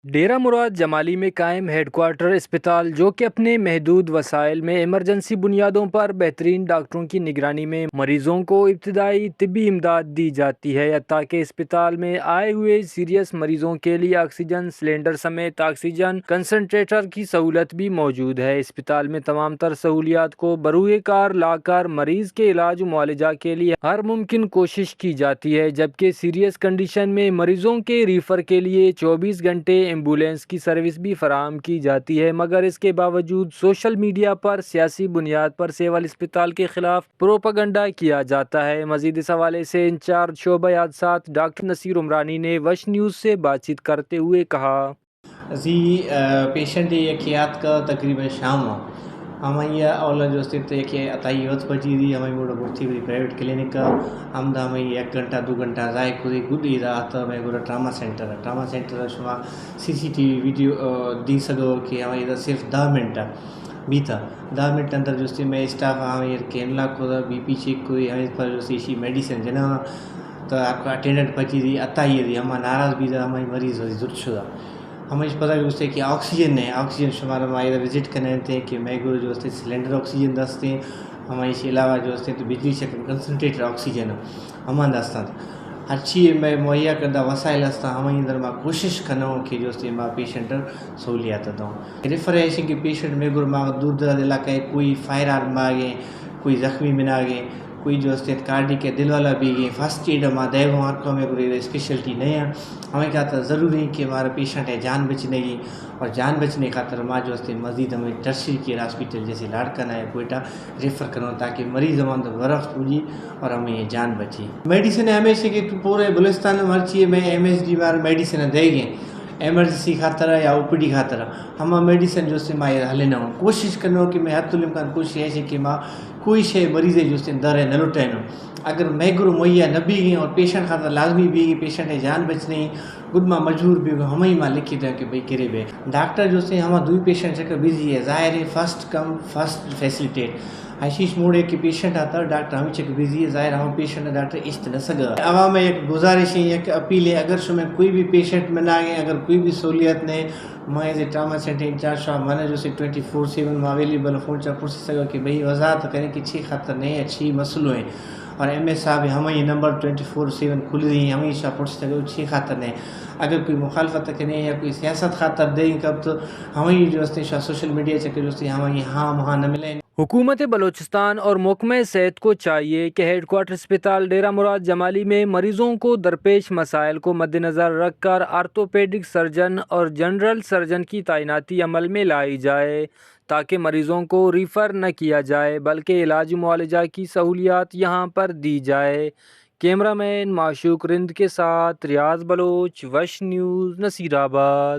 ڈیرہ مراد جمالی میں قائم head quarter اسپتال، جو کہ اپنے محدود وسائل میں ایمرجنسی بنیادوں پر بہترین ڈاکٹروں کی نگرانی میں مریضوں کو ابتدائی طبی امداد دی جاتی ہے، تاکہ اسپتال میں آئے ہوئے سیریس مریضوں کے لیے آکسیجن سلنڈر سمیت آکسیجن کنسنٹریٹر کی سہولت بھی موجود ہے۔ اسپتال میں تمام تر سہولیات کو بروئے کار لا کر مریض کے علاج و معالجہ کے لیے ہر ممکن کوشش کی جاتی ہے، جبکہ سیریس کنڈیشن میں مریضوں کے ریفر کے لیے 24 گھنٹے ایمبولینس کی سروس بھی فراہم کی جاتی ہے، مگر اس کے باوجود سوشل میڈیا پر سیاسی بنیاد پر سول اسپتال کے خلاف پروپیگنڈا کیا جاتا ہے۔ مزید اس حوالے سے انچارج شعبہ حادثات ڈاکٹر نصیر عمرانی نے وش نیوز سے بات چیت کرتے ہوئے کہا: پیشنٹ یاد کا تقریباً شام ہو ہمیں اولا جو کہ اتائی وقت پچی دی ہمیں گوڑا بڑھتی ہوئی پرائیویٹ کلینک ہم دا ہمیں 1 گھنٹہ 2 گھنٹہ ضائع کری گڈ ہی رہا تو ہمیں گوڑا ٹراما سینٹر شما CCTV ویڈیو دی سکو کہ ہمیں ادھر صرف 10 منٹ بھی تھا 10 منٹ اندر جو میں اسٹاف ہمیں کینلا کو BP چیک کوئی ہمیں پر جو میڈیسن جنا تو آپ کا اٹینڈنٹ پچی دی اتائی دی ہمیں ناراض بھی تھا ہمیں مریض ضرور شدہ ہمیں پتہ کہ کہ آکسیجن ہے آکسیجن شمار ہمارے وزٹ کرنے تھے کہ میگور جو سلنڈر آکسیجن دستے ہیں ہمیں اس کے علاوہ جو تو بجلی شکل کنسنٹریٹر آکسیجن ہمیں دستا ہر چیز میں مہیا کردہ وسائل ہستا ہمیں ادھر میں کوشش کرنا ہوں کہ جو ماں پیشنٹ سہولیات دوں ریفر ہے کہ پیشنٹ میگور ماں دور دراز علاقہ کوئی فائر آرم آگے کوئی زخمی بنا گئے کوئی جو کارڈی کے دل والا بھی گئے فرسٹ ایڈ ہمارا دیو ہاتھ کو ہمیں کوئی اسپیشلٹی نہیں ہے ہمیں کہتا ضروری ہے کہ ہمارا پیشنٹ ہے جان بچنے کی اور جان بچنے خاطر ماں جو مزید ہمیں ٹرشری کیئر ہاسپٹل جیسے لاڑکانہ ہے کوئٹہ ریفر کروں تاکہ مریض ہمارا وقت پوجی اور ہمیں یہ جان بچی میڈیسن ہمیشہ کہ پورے بلوچستان میں ہر چیز میں MSD بار میڈیسن دے گئے ایمرجنسی خاطر یا OPD خاطر ہم میڈیسن جو ماں ہلے نہ ہوں کوشش کرنا کہ میں حد الامکان کوشش ہے کہ ماں کوئی شے مریض جو در ہے نہ لٹائیں اگر میگرو مہیا نہ بھی گئیں اور پیشنٹ خاطر لازمی بھی گئی پیشنٹ ہے جان بچنے گڈ ماں مجبور بھی ہمیں ہی ماں لکھی دیں کہ بھائی کرے بے ڈاکٹر جو ہمیں دوئی پیشنٹ سے بزی ہے ظاہر ہے فرسٹ کم فرسٹ فیسلیٹیٹ حشیش موڑے کہ پیشنٹ آتا ہے ڈاکٹر ہمیں چک بزی ہے ظاہر ہم پیشنٹ ڈاکٹر اشت نہ سکا عوام میں ایک گزارش ہے ایک اپیل ہے اگر شو میں کوئی بھی پیشنٹ میں نہ آگئے اگر کوئی بھی سہولیت نہیں میں as a trauma centre incharge Shah میں نے جو 24/7 میں اویلیبل فون چاہ پوچھ سکا کہ بھائی وضاحت کریں کہ چھ خاطر نہیں اچھی مسئلہ ہیں اور MS صاحب ہمیں یہ نمبر 24/7 کھل رہی ہیں ہمیں شاہ پوچھ سکے چھ خاطر نہیں اگر کوئی مخالفت کریں یا کوئی سیاست خاطر دیں کب تو ہمیں جو شاہ سوشل میڈیا چکر جو ہمیں ہاں وہاں نہ ملیں۔ حکومت بلوچستان اور محکمہ صحت کو چاہیے کہ ہیڈ کوارٹر اسپتال ڈیرہ مراد جمالی میں مریضوں کو درپیش مسائل کو مد نظر رکھ کر آرتھوپیڈک سرجن اور جنرل سرجن کی تعیناتی عمل میں لائی جائے، تاکہ مریضوں کو ریفر نہ کیا جائے بلکہ علاج معالجہ کی سہولیات یہاں پر دی جائے۔ کیمرہ مین معشوق رند کے ساتھ ریاض بلوچ، وش نیوز، نصیر آباد۔